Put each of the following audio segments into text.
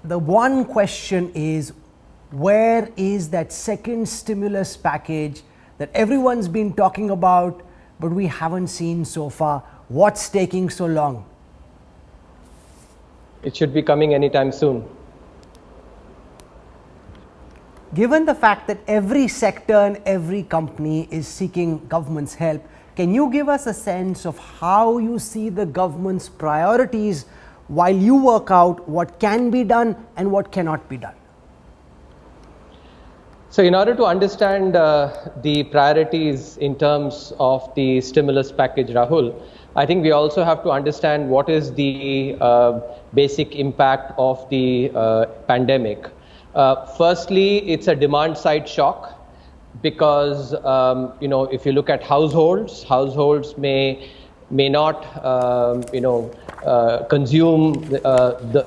the one question is, where is that second stimulus package that everyone's been talking about, but we haven't seen so far? What's taking so long? It should be coming anytime soon. Given the fact that every sector and every company is seeking government's help, can you give us a sense of how you see the government's priorities while you work out what can be done and what cannot be done? So in order to understand the priorities in terms of the stimulus package, Rahul, I think we also have to understand what is the basic impact of the pandemic. Firstly, it's a demand side shock because, if you look at households may not, consume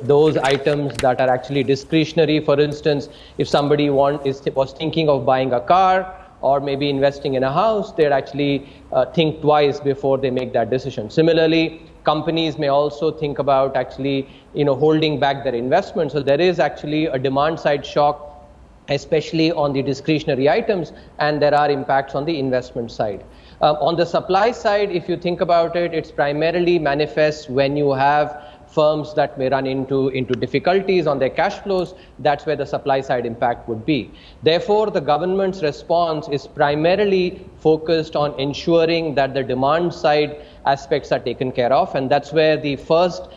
those items that are actually discretionary. For instance, if somebody was thinking of buying a car or maybe investing in a house, they'd actually think twice before they make that decision. Similarly, companies may also think about actually, holding back their investment. So there is actually a demand side shock, especially on the discretionary items, and there are impacts on the investment side. On the supply side, if you think about it, it's primarily manifests when you have firms that may run into difficulties on their cash flows. That's where the supply side impact would be. Therefore, the government's response is primarily focused on ensuring that the demand side aspects are taken care of, and that's where the first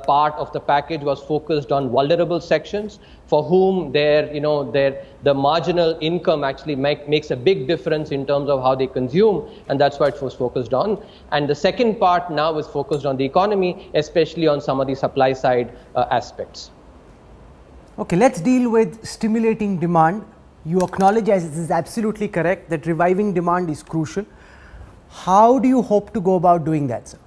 part of the package was focused on vulnerable sections for whom the marginal income actually makes a big difference in terms of how they consume, and that's what it was focused on. And the second part now is focused on the economy, especially on some of the supply side aspects. Okay, let's deal with stimulating demand. You acknowledge, as it is absolutely correct, that reviving demand is crucial. How do you hope to go about doing that, sir?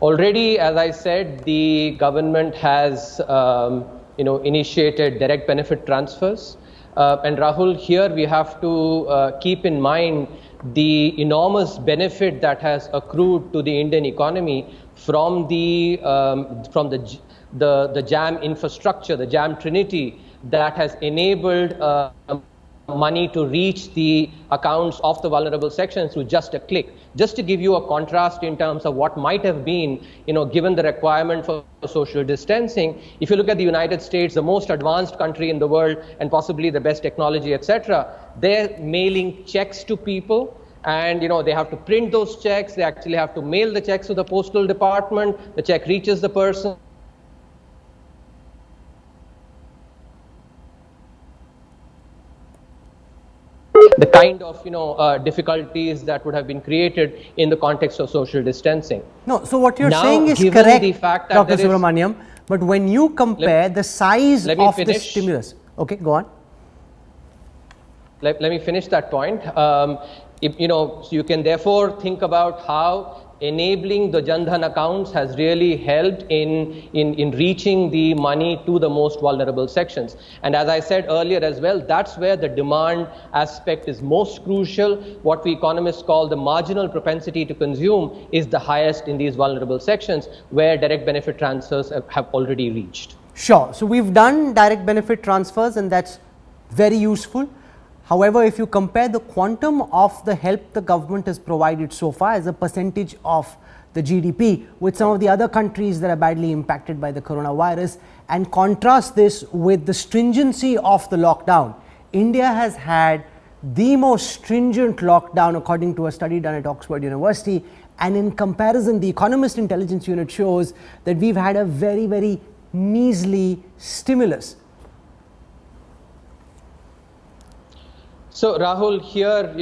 Already, as I said, the government has initiated direct benefit transfers. And Rahul, here we have to keep in mind the enormous benefit that has accrued to the Indian economy from the JAM infrastructure, the JAM Trinity, that has enabled money to reach the accounts of the vulnerable sections through just a click. Just to give you a contrast in terms of what might have been, given the requirement for social distancing, if you look at the United States, the most advanced country in the world and possibly the best technology, etc., they're mailing checks to people. And they have to print those checks. They actually have to mail the checks to the postal department. The check reaches the person. The kind of difficulties that would have been created in the context of social distancing. No, so what you're saying is correct, Dr. Subramaniam, but when you compare the size of the stimulus, okay, go on. Let me finish that point. So you can therefore think about how enabling the Jan Dhan accounts has really helped in reaching the money to the most vulnerable sections. And as I said earlier as well, that's where the demand aspect is most crucial. What we economists call the marginal propensity to consume is the highest in these vulnerable sections, where direct benefit transfers have already reached. Sure. So we've done direct benefit transfers, and that's very useful. However, if you compare the quantum of the help the government has provided so far as a percentage of the GDP with some of the other countries that are badly impacted by the coronavirus, and contrast this with the stringency of the lockdown, India has had the most stringent lockdown according to a study done at Oxford University, and in comparison, the Economist Intelligence Unit shows that we've had a very, very measly stimulus. So Rahul, here,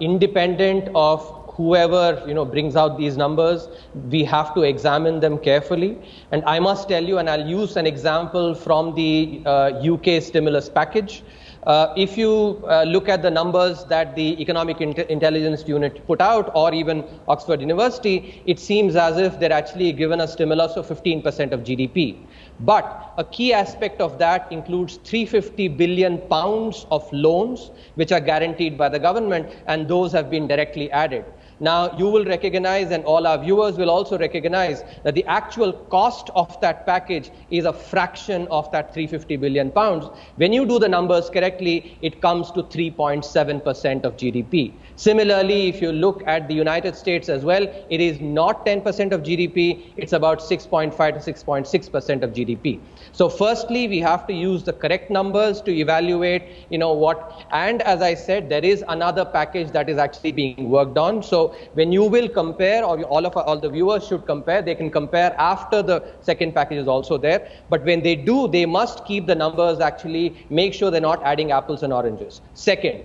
independent of whoever, brings out these numbers, we have to examine them carefully. And I must tell you, and I'll use an example from the UK stimulus package. If you look at the numbers that the Economic Intelligence Unit put out, or even Oxford University, it seems as if they're actually given a stimulus of 15% of GDP. But a key aspect of that includes 350 billion pounds of loans, which are guaranteed by the government, and those have been directly added. Now, you will recognize, and all our viewers will also recognize, that the actual cost of that package is a fraction of that 350 billion pounds. When you do the numbers correctly, it comes to 3.7% of GDP. Similarly, if you look at the United States as well, it is not 10% of GDP, it's about 6.5 to 6.6% of GDP. So firstly, we have to use the correct numbers to evaluate, and as I said, there is another package that is actually being worked on. So when you will compare, or all the viewers should compare, they can compare after the second package is also there. But when they do, they must keep the numbers, actually make sure they're not adding apples and oranges. Second,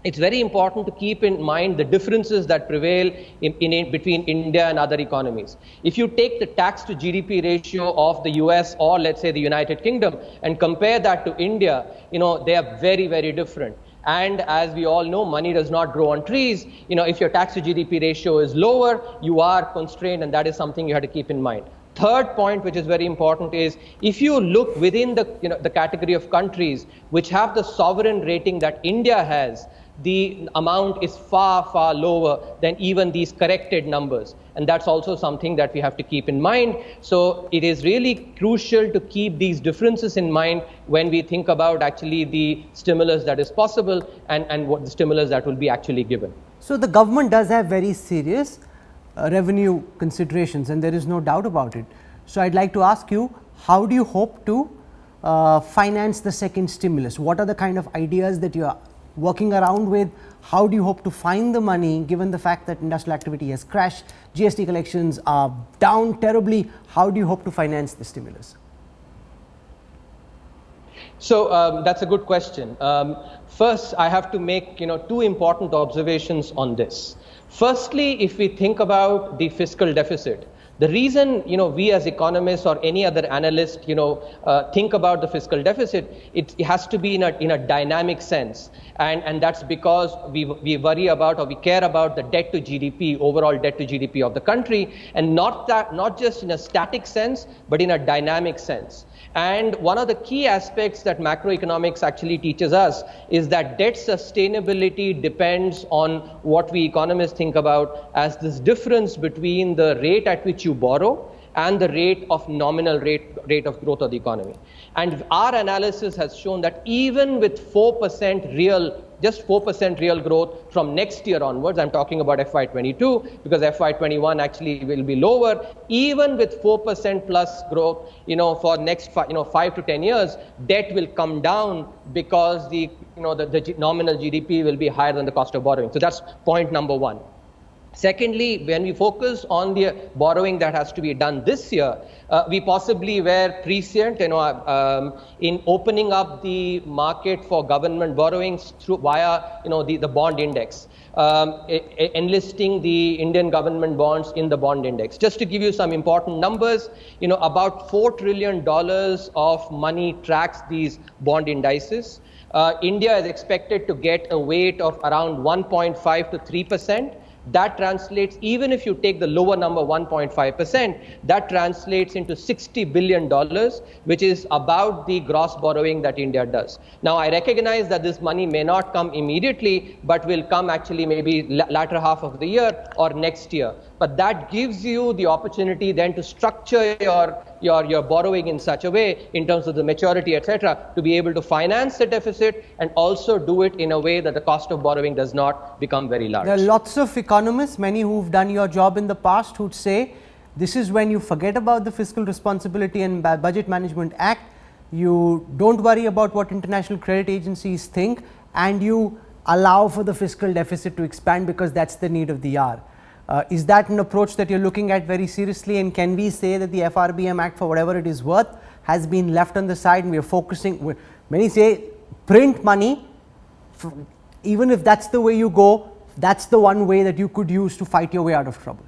it's very important to keep in mind the differences that prevail between India and other economies. If you take the tax to GDP ratio of the US, or let's say the United Kingdom, and compare that to India, they are very, very different. And as we all know, money does not grow on trees. If your tax to GDP ratio is lower, you are constrained, and that is something you have to keep in mind. Third point, which is very important, is if you look within the category of countries which have the sovereign rating that India has, the amount is far, far lower than even these corrected numbers. And that's also something that we have to keep in mind. So it is really crucial to keep these differences in mind when we think about actually the stimulus that is possible and what the stimulus that will be actually given. So the government does have very serious revenue considerations, and there is no doubt about it. So I'd like to ask you, how do you hope to finance the second stimulus? What are the kind of ideas that you are working around with? How do you hope to find the money, given the fact that industrial activity has crashed, GST collections are down terribly? How do you hope to finance the stimulus? So that's a good question. First, I have to make two important observations on this. Firstly, if we think about the fiscal deficit, the reason we as economists or any other analyst think about the fiscal deficit, it has to be in a dynamic sense, and that's because we worry about, or we care about, the debt to GDP, overall debt to GDP of the country, and not just in a static sense, but in a dynamic sense. And one of the key aspects that macroeconomics actually teaches us is that debt sustainability depends on what we economists think about as this difference between the rate at which you borrow and the rate of nominal rate of growth of the economy. And our analysis has shown that even with 4% real growth from next year onwards, I'm talking about FY22, because FY21 actually will be lower, even with 4% plus growth, for next 5 to 10 years, debt will come down because the nominal GDP will be higher than the cost of borrowing. So that's point number one. Secondly, when we focus on the borrowing that has to be done this year, we possibly were prescient, in opening up the market for government borrowings via, the bond index, enlisting the Indian government bonds in the bond index. Just to give you some important numbers, about $4 trillion of money tracks these bond indices. India is expected to get a weight of around 1.5 to 3%. That translates, even if you take the lower number, 1.5%, that translates into $60 billion, which is about the gross borrowing that India does. Now, I recognize that this money may not come immediately, but will come actually maybe latter half of the year or next year. But that gives you the opportunity then to structure your borrowing in such a way, in terms of the maturity, etc., to be able to finance the deficit and also do it in a way that the cost of borrowing does not become very large. There are lots of economists, many who've done your job in the past, who'd say this is when you forget about the Fiscal Responsibility and Budget Management Act, you don't worry about what international credit agencies think, and you allow for the fiscal deficit to expand because that's the need of the hour. Is that an approach that you're looking at very seriously, and can we say that the FRBM Act, for whatever it is worth, has been left on the side and we are focusing? Many say print money, even if that's the way you go, that's the one way that you could use to fight your way out of trouble.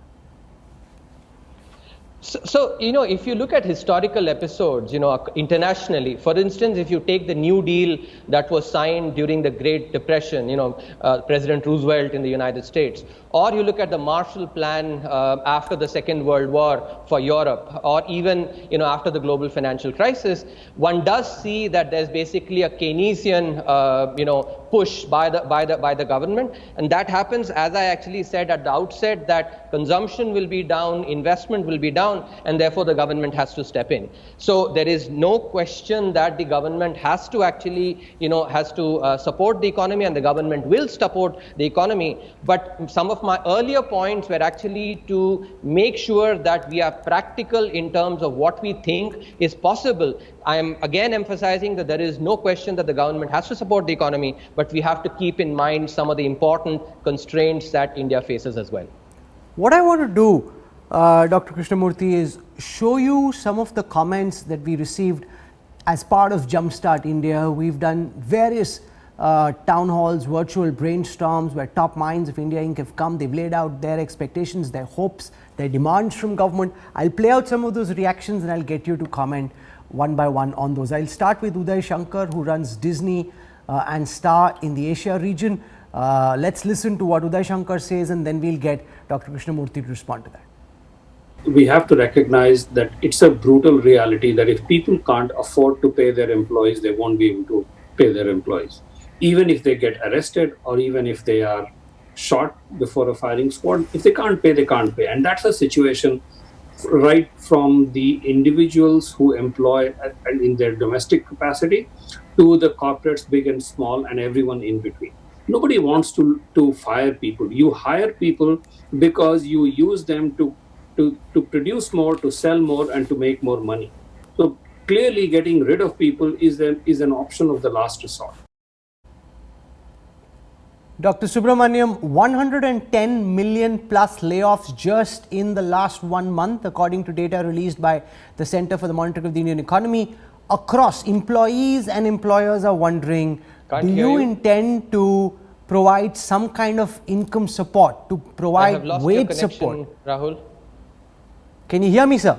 So, if you look at historical episodes, internationally, for instance, if you take the New Deal that was signed during the Great Depression, President Roosevelt in the United States, or you look at the Marshall Plan after the Second World War for Europe, or even, after the global financial crisis, one does see that there's basically a Keynesian, push by the government, and that happens, as I actually said at the outset, that consumption will be down, investment will be down, and therefore the government has to step in. So there is no question that the government has to actually, support the economy, and the government will support the economy. But some of my earlier points were actually to make sure that we are practical in terms of what we think is possible. I am again emphasizing that there is no question that the government has to support the economy, but we have to keep in mind some of the important constraints that India faces as well. What I want to do, Dr. Krishnamurthy, is show you some of the comments that we received as part of Jumpstart India. We've done various town halls, virtual brainstorms where top minds of India Inc. have come. They've laid out their expectations, their hopes, their demands from government. I'll play out some of those reactions and I'll get you to comment one by one on those. I'll start with Uday Shankar, who runs Disney and Star in the Asia region. Let's listen to what Uday Shankar says, and then we'll get Dr. Krishnamurthy to respond to that. We have to recognize that it's a brutal reality that if people can't afford to pay their employees, they won't be able to pay their employees. Even if they get arrested, or even if they are shot before a firing squad, if they can't pay, they can't pay. And that's a situation right from the individuals who employ in their domestic capacity to the corporates, big and small, and everyone in between. Nobody wants to fire people. You hire people because you use them to produce more, to sell more, and to make more money. So clearly getting rid of people is an option of the last resort. Dr. Subramaniam, 110 million plus layoffs just in the last 1 month, according to data released by the Center for the Monitoring of the Indian Economy. Across employees and employers are wondering, do you intend to provide some kind of income support, to provide wage support? Rahul. Can you hear me, sir?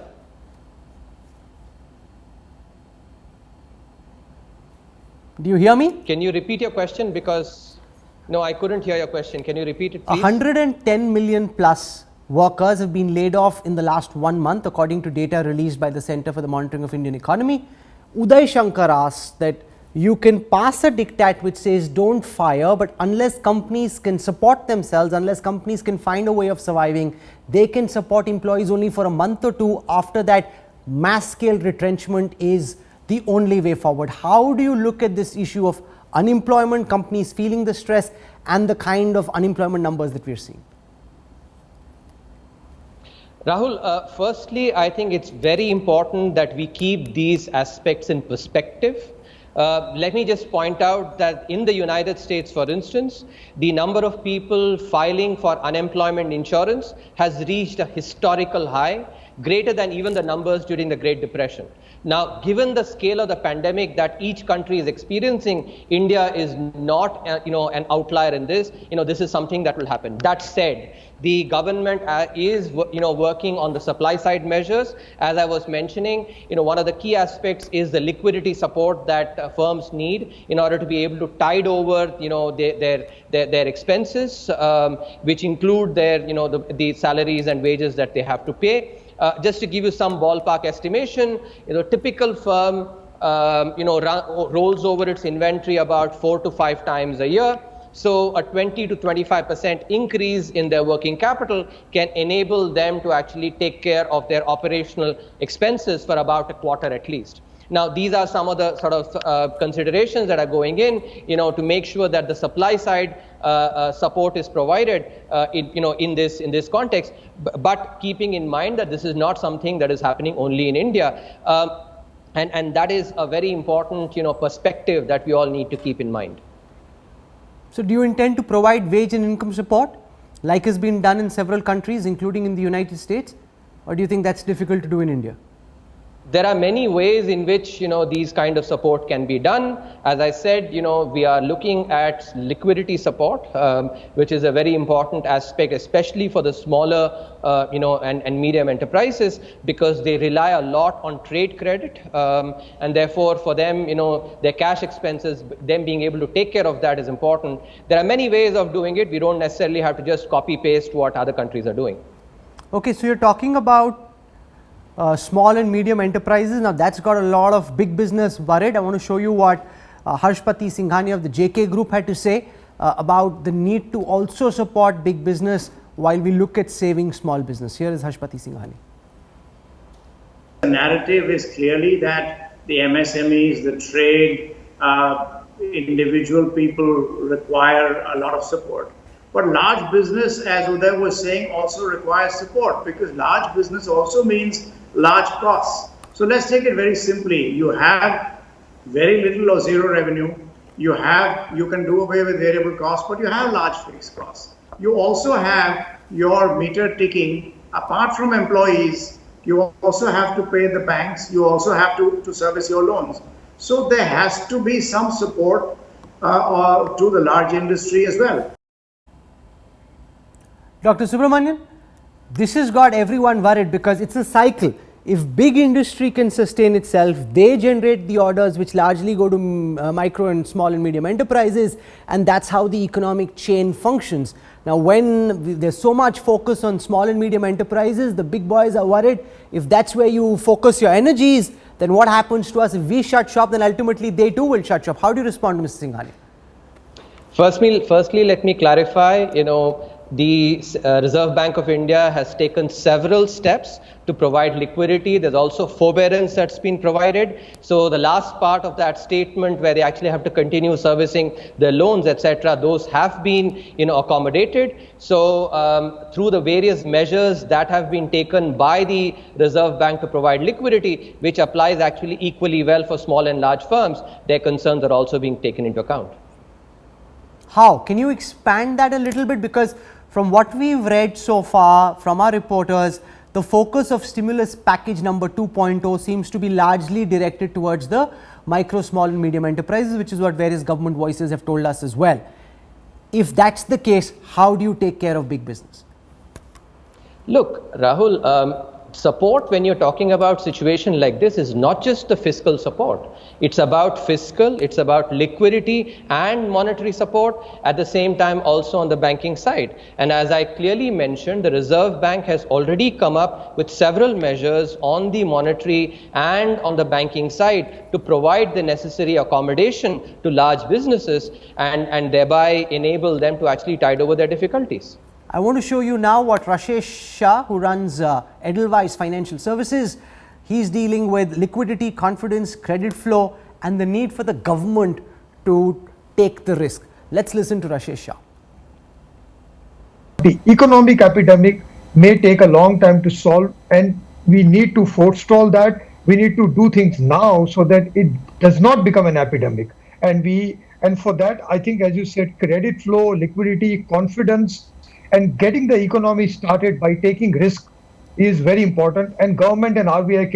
Do you hear me? Can you repeat your question? Because no, I couldn't hear your question. Can you repeat it, please? 110 million plus workers have been laid off in the last 1 month, according to data released by the Center for the Monitoring of Indian Economy. Uday Shankar asks that you can pass a diktat which says don't fire, but unless companies can support themselves, unless companies can find a way of surviving, they can support employees only for a month or two. After that, mass scale retrenchment is the only way forward. How do you look at this issue of unemployment, companies feeling the stress, and the kind of unemployment numbers that we're seeing? Rahul, firstly, I think it's very important that we keep these aspects in perspective. Let me just point out that in the United States, for instance, the number of people filing for unemployment insurance has reached a historical high, greater than even the numbers during the Great Depression. Now, given the scale of the pandemic that each country is experiencing, India is not, an outlier in this. This is something that will happen. That said, the government is, working on the supply side measures. As I was mentioning, one of the key aspects is the liquidity support that firms need in order to be able to tide over, their expenses, which include their, the salaries and wages that they have to pay. Just to give you some ballpark estimation, typical firm, rolls over its inventory about 4 to 5 times a year. So a 20 to 25% increase in their working capital can enable them to actually take care of their operational expenses for about a quarter at least. Now, these are some of the sort of considerations that are going in, to make sure that the supply side support is provided, in this context. But keeping in mind that this is not something that is happening only in India, and that is a very important, perspective that we all need to keep in mind. So, do you intend to provide wage and income support, like has been done in several countries, including in the United States, or do you think that's difficult to do in India? There are many ways in which, these kind of support can be done. As I said, we are looking at liquidity support, which is a very important aspect, especially for the smaller, and medium enterprises, because they rely a lot on trade credit, and therefore for them, their cash expenses, them being able to take care of that is important. There are many ways of doing it. We don't necessarily have to just copy paste what other countries are doing. Okay, so you're talking about small and medium enterprises. Now that's got a lot of big business worried. I want to show you what Harshpati Singhani of the JK Group had to say about the need to also support big business while we look at saving small business. Here is Harshpati Singhani. The narrative is clearly that the MSMEs, the trade, individual people require a lot of support. But large business, as Uday was saying, also requires support, because large business also means large costs. So let's take it very simply. You have very little or zero revenue. You can do away with variable costs, but you have large fixed costs. You also have your meter ticking. Apart from employees, you also have to pay the banks. You also have to service your loans. So there has to be some support to the large industry as well. Dr. Subramanian, this has got everyone worried because it's a cycle. If big industry can sustain itself, they generate the orders which largely go to micro and small and medium enterprises, and that's how the economic chain functions. Now when there's so much focus on small and medium enterprises, the big boys are worried. If that's where you focus your energies, then what happens to us? If we shut shop, then ultimately they too will shut shop. How do you respond to Mr. Singhani? Firstly, let me clarify, the Reserve Bank of India has taken several steps to provide liquidity. There's also forbearance that's been provided. So the last part of that statement, where they actually have to continue servicing their loans, etc., those have been, accommodated. So through the various measures that have been taken by the Reserve Bank to provide liquidity, which applies actually equally well for small and large firms, their concerns are also being taken into account. How? Can you expand that a little bit? Because from what we've read so far from our reporters, the focus of stimulus package number 2.0 seems to be largely directed towards the micro, small and medium enterprises, which is what various government voices have told us as well. If that's the case, how do you take care of big business? Look, Rahul, support, when you're talking about situation like this, is not just the fiscal support. It's about fiscal, it's about liquidity and monetary support, at the same time also on the banking side. And as I clearly mentioned, the Reserve Bank has already come up with several measures on the monetary and on the banking side to provide the necessary accommodation to large businesses and thereby enable them to actually tide over their difficulties. I want to show you now what Rashesh Shah, who runs Edelweiss Financial Services, he's dealing with liquidity, confidence, credit flow, and the need for the government to take the risk. Let's listen to Rashesh Shah. The economic epidemic may take a long time to solve, and we need to forestall that. We need to do things now so that it does not become an epidemic. And for that, I think, as you said, credit flow, liquidity, confidence, and getting the economy started by taking risk is very important. And government and RBI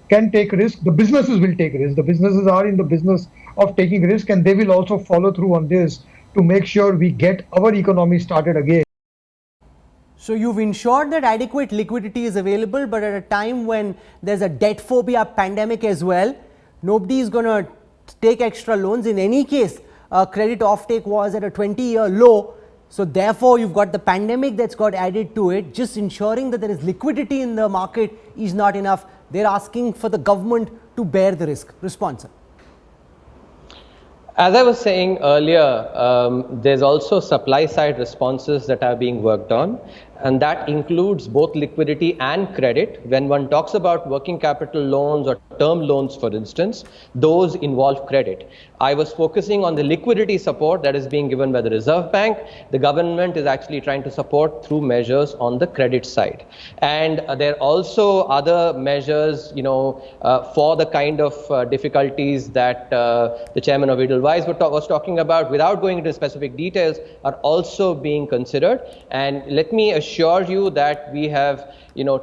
can take risk. The businesses will take risk. The businesses are in the business of taking risk, and they will also follow through on this to make sure we get our economy started again. So you've ensured that adequate liquidity is available, but at a time when there's a debt phobia pandemic as well, nobody is going to take extra loans. In any case, credit offtake was at a 20-year low. So therefore, you've got the pandemic that's got added to it. Just ensuring that there is liquidity in the market is not enough. They're asking for the government to bear the risk. Response, sir. As I was saying earlier, there's also supply side responses that are being worked on, and that includes both liquidity and credit. When one talks about working capital loans or term loans, for instance, those involve credit. I was focusing on the liquidity support that is being given by the Reserve Bank. The government is actually trying to support through measures on the credit side. And there are also other measures, for the kind of difficulties that the chairman of Edelweiss was talking about, without going into specific details, are also being considered. And let me assure assure you that we have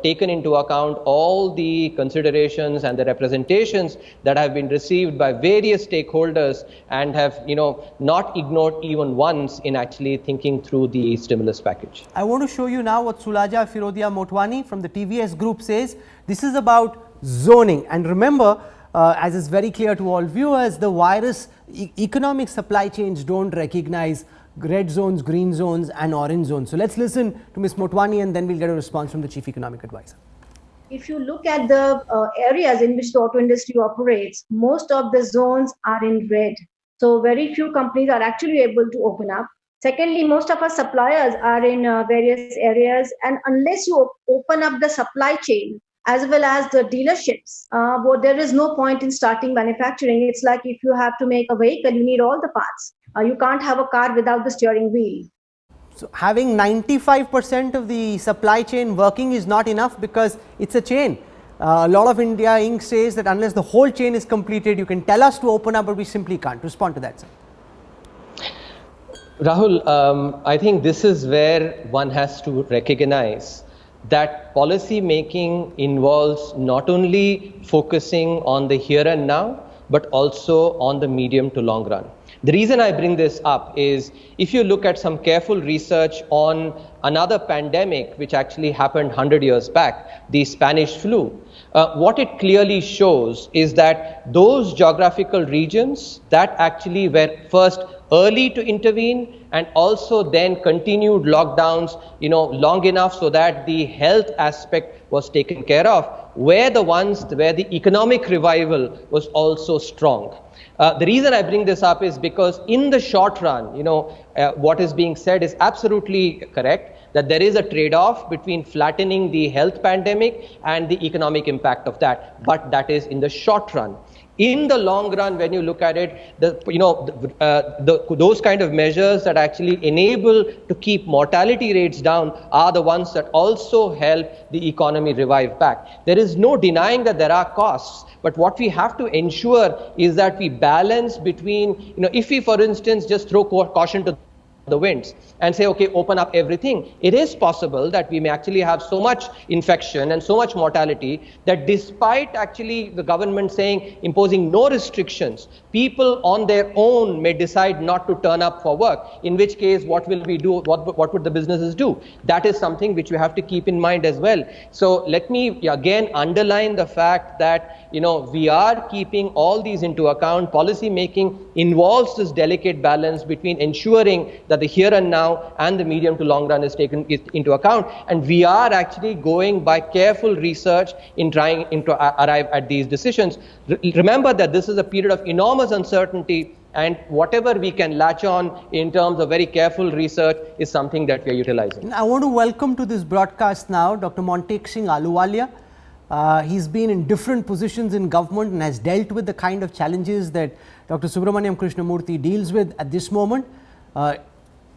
taken into account all the considerations and the representations that have been received by various stakeholders and have not ignored even once in actually thinking through the stimulus package. I want to show you now what Sulaja Firodia Motwani from the TVS group says. This is about zoning, and remember, as is very clear to all viewers, the virus economic supply chains don't recognize red zones, green zones and orange zones. So let's listen to Ms. Motwani and then we'll get a response from the Chief Economic Advisor. If you look at the areas in which the auto industry operates, most of the zones are in red. So very few companies are actually able to open up. Secondly, most of our suppliers are in various areas, and unless you open up the supply chain as well as the dealerships, there is no point in starting manufacturing. It's like if you have to make a vehicle, you need all the parts. You can't have a car without the steering wheel. So having 95% of the supply chain working is not enough because it's a chain. A lot of India Inc. says that unless the whole chain is completed, you can tell us to open up, but we simply can't. Respond to that, sir. Rahul, I think this is where one has to recognize that policy making involves not only focusing on the here and now, but also on the medium to long run. The reason I bring this up is if you look at some careful research on another pandemic which actually happened 100 years back, the Spanish flu, what it clearly shows is that those geographical regions that actually were first early to intervene and also then continued lockdowns, long enough so that the health aspect was taken care of, were the ones where the economic revival was also strong. The reason I bring this up is because in the short run, what is being said is absolutely correct, that there is a trade-off between flattening the health pandemic and the economic impact of that, but that is in the short run. In the long run, when you look at it, those kind of measures that actually enable to keep mortality rates down are the ones that also help the economy revive back. There is no denying that there are costs, but what we have to ensure is that we balance between, if we, for instance, just throw caution to the winds and say, okay, open up everything, it is possible that we may actually have so much infection and so much mortality that despite actually the government saying imposing no restrictions, people on their own may decide not to turn up for work, in which case what will we do, what would the businesses do? That is something which we have to keep in mind as well. So let me again underline the fact that we are keeping all these into account. Policy making involves this delicate balance between ensuring that the here and now and the medium to long run is taken into account, and we are actually going by careful research in trying to arrive at these decisions. Remember that this is a period of enormous uncertainty, and whatever we can latch on in terms of very careful research is something that we are utilizing. I want to welcome to this broadcast now Dr. Montek Singh Ahluwalia. He's been in different positions in government and has dealt with the kind of challenges that Dr. Subramaniam Krishnamurthy deals with at this moment.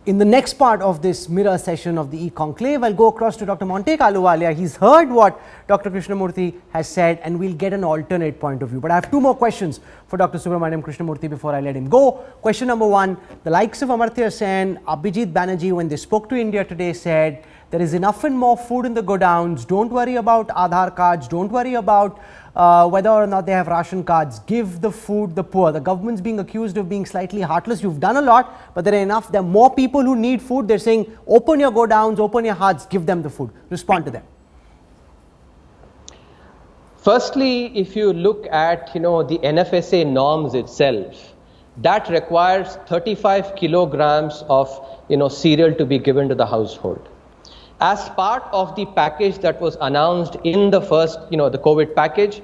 In the next part of this mirror session of the e-conclave, I'll go across to Dr. Montek Ahluwalia. He's heard what Dr. Krishnamurthy has said and we'll get an alternate point of view. But I have two more questions for Dr. Subramaniam Krishnamurthy before I let him go. Question number one, the likes of Amartya Sen, Abhijit Banerjee, when they spoke to India today, said there is enough and more food in the godowns, don't worry about Aadhaar cards, don't worry about whether or not they have ration cards, give the food the poor. The government's being accused of being slightly heartless. You've done a lot, but there are more people who need food. They're saying open your godowns, open your hearts, give them the food. Respond to them. Firstly, if you look at the NFSA norms itself, that requires 35 kilograms of cereal to be given to the household. As part of the package that was announced in the first, the COVID package,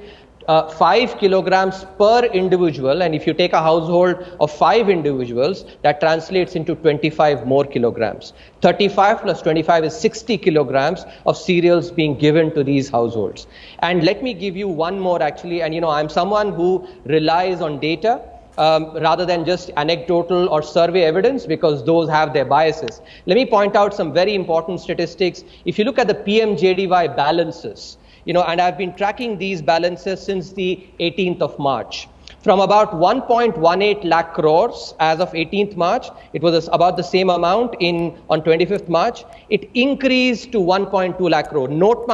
5 kilograms per individual, and if you take a household of 5 individuals, that translates into 25 more kilograms. 35 plus 25 is 60 kilograms of cereals being given to these households. And let me give you one more actually, and I'm someone who relies on data rather than just anecdotal or survey evidence, because those have their biases. Let me point out some very important statistics. If you look at the PMJDY balances, and I've been tracking these balances since the 18th of March. From about 1.18 lakh crores as of 18th March, it was about the same amount on 25th March. It increased to 1.2 lakh crore. Note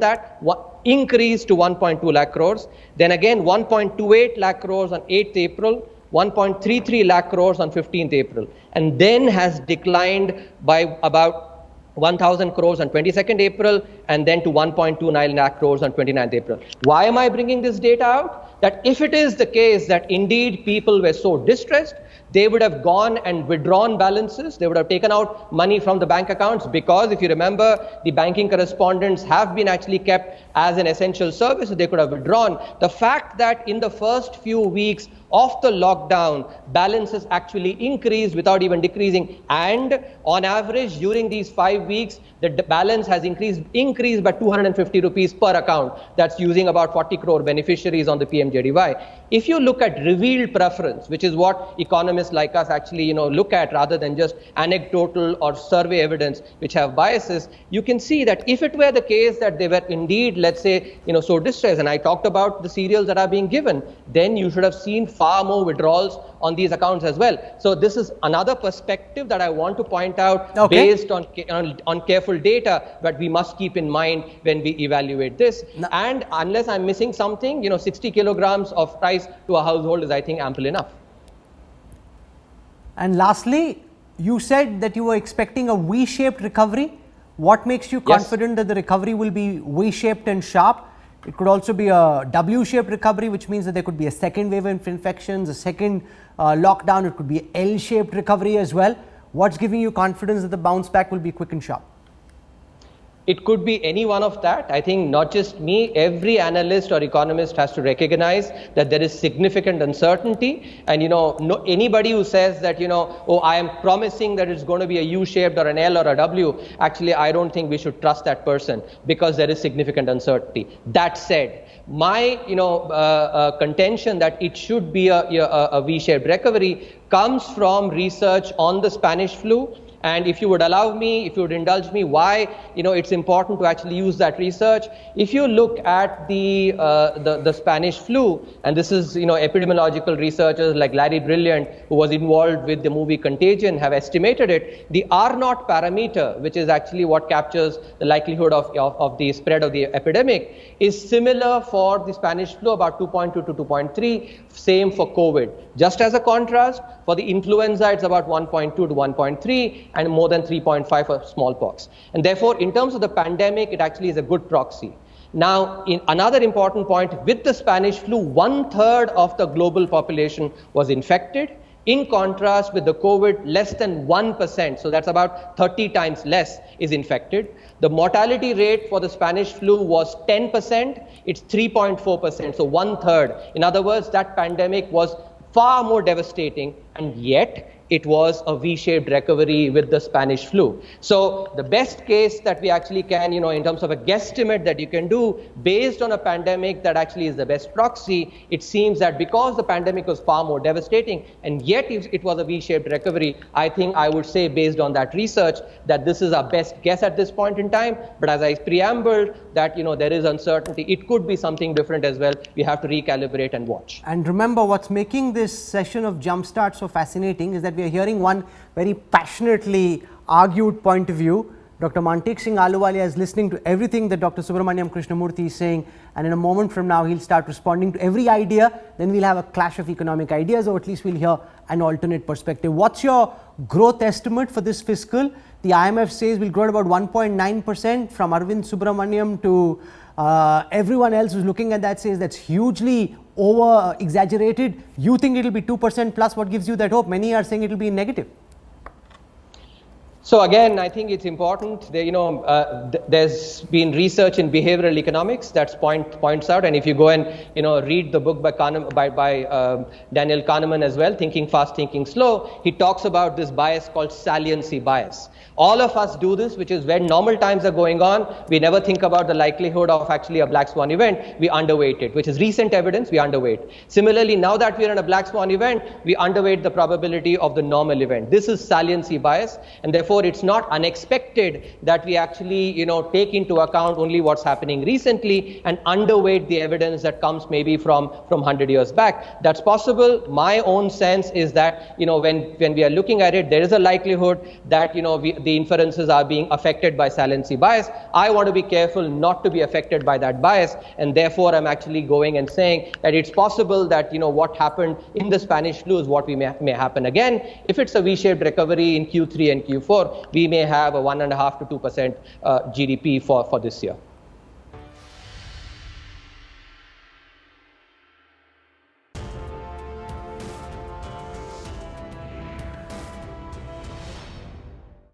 that, increased to 1.2 lakh crores. Then again, 1.28 lakh crores on 8th April, 1.33 lakh crores on 15th April, and then has declined by about 1,000 crores on 22nd April, and then to 1.29 lakh crores on 29th April. Why am I bringing this data out? That if it is the case that indeed people were so distressed, they would have gone and withdrawn balances. They would have taken out money from the bank accounts, because if you remember, the banking correspondents have been actually kept as an essential service, so they could have withdrawn. The fact that in the first few weeks of the lockdown, balances actually increased without even decreasing, and on average during these 5 weeks, the balance has increased by 250 rupees per account. That's using about 40 crore beneficiaries on the PMJDY. If you look at revealed preference, which is what economists like us actually look at rather than just anecdotal or survey evidence which have biases, you can see that if it were the case that they were indeed, let's say, so distressed, and I talked about the serials that are being given, then you should have seen far more withdrawals on these accounts as well. So this is another perspective that I want to point out, based on careful data, that we must keep in mind when we evaluate this. And unless I'm missing something, 60 kilograms of rice to a household is, I think, ample enough. And lastly, you said that you were expecting a V-shaped recovery. What makes you confident that the recovery will be V-shaped and sharp? It could also be a W-shaped recovery, which means that there could be a second wave of infections, a second lockdown. It could be an L-shaped recovery as well. What's giving you confidence that the bounce back will be quick and sharp? It could be any one of that. I think not just me, every analyst or economist has to recognize that there is significant uncertainty. And, anybody who says that, oh, I am promising that it's going to be a U-shaped or an L or a W, actually, I don't think we should trust that person, because there is significant uncertainty. That said, my, contention that it should be a V-shaped recovery comes from research on the Spanish flu. And if you would allow me, if you would indulge me, why it's important to actually use that research. If you look at the Spanish flu, and this is epidemiological researchers like Larry Brilliant, who was involved with the movie Contagion, have estimated it. The R0 parameter, which is actually what captures the likelihood of the spread of the epidemic, is similar for the Spanish flu, about 2.2 to 2.3. Same for COVID. Just as a contrast, for the influenza, it's about 1.2 to 1.3. and more than 3.5 for smallpox. And therefore, in terms of the pandemic, it actually is a good proxy. Now, in another important point, with the Spanish flu, 1/3 of the global population was infected. In contrast with the COVID, less than 1%, so that's about 30 times less, is infected. The mortality rate for the Spanish flu was 10%, it's 3.4%, so 1/3. In other words, that pandemic was far more devastating, and yet it was a V-shaped recovery with the Spanish flu. So the best case that we actually can, in terms of a guesstimate that you can do based on a pandemic that actually is the best proxy, it seems that because the pandemic was far more devastating and yet it was a V-shaped recovery, I think I would say based on that research that this is our best guess at this point in time. But as I preambled that, there is uncertainty. It could be something different as well. We have to recalibrate and watch. And remember, what's making this session of Jumpstart so fascinating is that we are hearing one very passionately argued point of view. Dr. Mantek Singh Ahluwalia is listening to everything that Dr. Subramaniam Krishnamurthy is saying, and in a moment from now he'll start responding to every idea. Then we'll have a clash of economic ideas, or at least we'll hear an alternate perspective. What's your growth estimate for this fiscal? The IMF says we'll grow at about 1.9%. From Arvind Subramaniam to everyone else who's looking at that says that's hugely over exaggerated. You think it'll be 2% plus? What gives you that hope? Many are saying it'll be negative. So again, I think it's important. There's been research in behavioral economics that points out, and if you go and read the book by Daniel Kahneman as well, Thinking Fast, Thinking Slow, he talks about this bias called saliency bias. All of us do this, which is when normal times are going on, we never think about the likelihood of actually a black swan event. We underweight it, which is recent evidence, we underweight. Similarly, now that we're in a black swan event, we underweight the probability of the normal event. This is saliency bias, and therefore therefore it's not unexpected that we actually, take into account only what's happening recently and underweight the evidence that comes maybe from 100 years back. That's possible. My own sense is that, when we are looking at it, there is a likelihood that, the inferences are being affected by saliency bias. I want to be careful not to be affected by that bias, and therefore I'm actually going and saying that it's possible that, what happened in the Spanish flu is what may happen again. If it's a V-shaped recovery in Q3 and Q4, we may have a 1.5 to 2% GDP for this year.